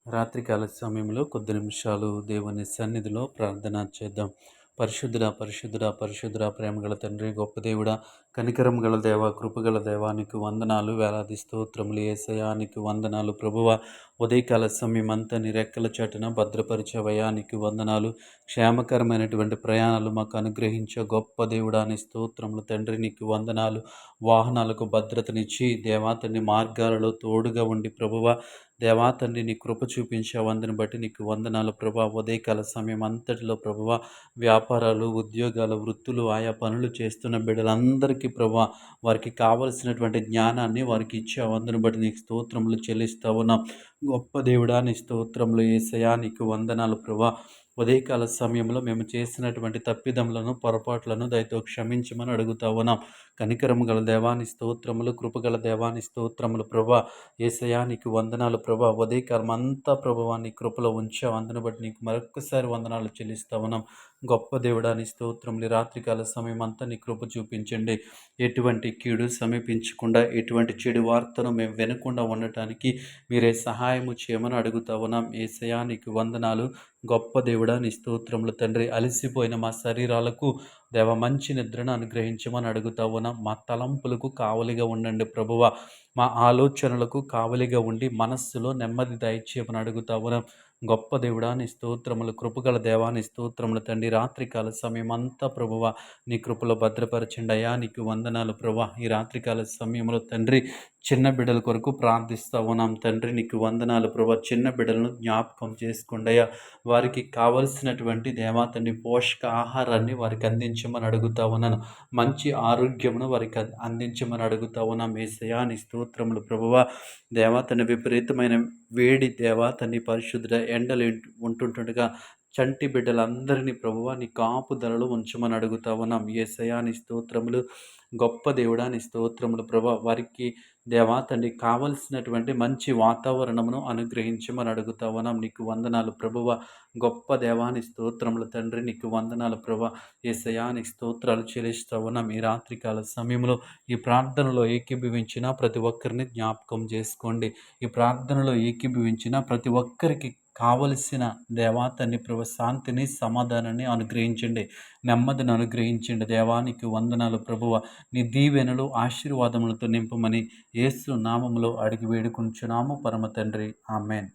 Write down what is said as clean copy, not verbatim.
రాత్రికాల సమయంలో కొద్ది నిమిషాలు దేవుని సన్నిధిలో ప్రార్థన చేద్దాం. పరిశుద్ధుడా, పరిశుద్ధుడా, పరిశుద్ధుడా, ప్రేమగల తండ్రి, గొప్ప దేవుడా, కనికరం గల దేవ, కృపగల దేవా, నీకు వందనాలు, వేలాది స్తోత్రములు యేసయ్యా, నీకు వందనాలు ప్రభువా. ఉదయకాల సమయం అంతా నీ రెక్కల చాటున భద్రపరిచవయ్యా, నీకు వందనాలు. క్షేమకరమైనటువంటి ప్రయాణాలు మాకు అనుగ్రహించే గొప్ప దేవుడా, నీ స్తోత్రములు తండ్రి, నీకు వందనాలు. వాహనాలకు భద్రతనిచ్చి దేవా తండ్రి, మార్గాలలో తోడుగా ఉండి ప్రభువా, దేవా తండ్రి, నీ కృప చూపించావు, అందుని బట్టి నీకు వందనాలు ప్రభా. ఉదయకాల సమయం అంతటిలో ప్రభువా, వ్యాపారాలు, ఉద్యోగాలు, వృత్తులు, ఆయా పనులు చేస్తున్న బిడ్డలందరికీ ప్రభా, వారికి కావలసినటువంటి జ్ఞానాన్ని వారికి ఇచ్చావు, అందుని బట్టి నీకు స్తోత్రములు చెల్లిస్తా ఉన్నాం. గొప్ప దేవుడా, నీ స్తోత్రములు యేసయ్యా, నీకు వందనాలు ప్రభా. ఉదయకాల సమయంలో మేము చేసినటువంటి తప్పిదములను, పొరపాట్లను దయతో క్షమించమని అడుగుతా ఉన్నాం. కనికరము గల దేవాని స్తోత్రములు, కృపగల దేవాని స్తోత్రములు ప్రభా. యేసయ్యా, నీకు వందనాలు ప్రభా. ఉదయకాలం అంతా ప్రభువా నీ కృపలో ఉంచావు, అందుని బట్టి నీకు మరొక్కసారి వందనాలు చెల్లిస్తా ఉన్నాం. గొప్ప దేవుడా, నీ స్తోత్రములు. రాత్రికాల సమయం అంతా నీ కృప చూపించండి. ఎటువంటి కీడు సమీపించకుండా, ఎటువంటి చెడు వార్తను మేము వినకుండా ఉండటానికి మీరే సహాయము చేయమని అడుగుతా ఉన్నాం. యేసయ్యా, నీకు వందనాలు. గొప్ప దేవుడా, నీ స్తోత్రములు తండ్రి. అలసిపోయిన మా శరీరాలకు దేవ మంచి నిద్రను అనుగ్రహించమని అడుగుతా ఉన్నాం. మా తలంపులకు కావలిగా ఉండండి ప్రభువా. మా ఆలోచనలకు కావలిగా ఉండి మనస్సులో నెమ్మది దయచేయమని అడుగుతా ఉన్నాం. గొప్ప దేవుడా, నీ స్తోత్రములు, కృపగల దేవా, నీ స్తోత్రములు తండ్రి. రాత్రికాల సమయం అంతా ప్రభువా నీ కృపలో భద్రపరచండి అయ్యా, నీకు వందనాలు ప్రభా. ఈ రాత్రికాల సమయంలో తండ్రి, చిన్న బిడ్డల కొరకు ప్రార్థిస్తా ఉన్నాం తండ్రి, నీకు వందనాలు ప్రభా. చిన్న బిడ్డలను జ్ఞాపకం చేసుకోండి అయ్యా. వారికి కావలసినటువంటి దేవా తండ్రి పోషక ఆహారాన్ని వారికి అందించమని అడుగుతా ఉన్నాను. మంచి ఆరోగ్యమును వారికి అందించమని అడుగుతా ఉన్నాం. యేసయ్యా, నీ స్తోత్రములు ప్రభువా. దేవా తండ్రి, విపరీతమైన వేడి దేవా తండ్రి పరిశుద్ధ ఎండలు ఉంటుండగా చంటి బిడ్డలందరినీ ప్రభువా నీ కాపుదలలో ఉంచమని అడుగుతా ఉన్నాం. యేసయ్యా, నీ స్తోత్రములు. గొప్ప దేవుడా, నీ స్తోత్రములు ప్రభా. వారికి దేవా తండ్రి కావలసినటువంటి మంచి వాతావరణమును అనుగ్రహించమని అడుగుతా ఉన్నాం. నీకు వందనాలు ప్రభువ. గొప్ప దేవాని స్తోత్రములు తండ్రి, నీకు వందనాలు ప్రభా. యేసయ్యా, నీకు స్తోత్రాలు చెల్లిస్తా ఉన్నాం. ఈ రాత్రికాల సమయంలో ఈ ప్రార్థనలో ఏకీభవించిన ప్రతి ఒక్కరిని జ్ఞాపకం చేసుకోండి. ఈ ప్రార్థనలో ఏకీభవించిన ప్రతి ఒక్కరికి కావలసిన దేవా తండ్రి ప్రభు శాంతిని, సమాధానాన్ని అనుగ్రహించండి, నెమ్మదిని అనుగ్రహించండి. దేవానికి వందనాలు ప్రభువ. నీ దీవెనలు, ఆశీర్వాదములతో నింపమని యేసు నామములో అడిగి వేడుకుంటున్నాము పరమ తండ్రి. ఆమేన్.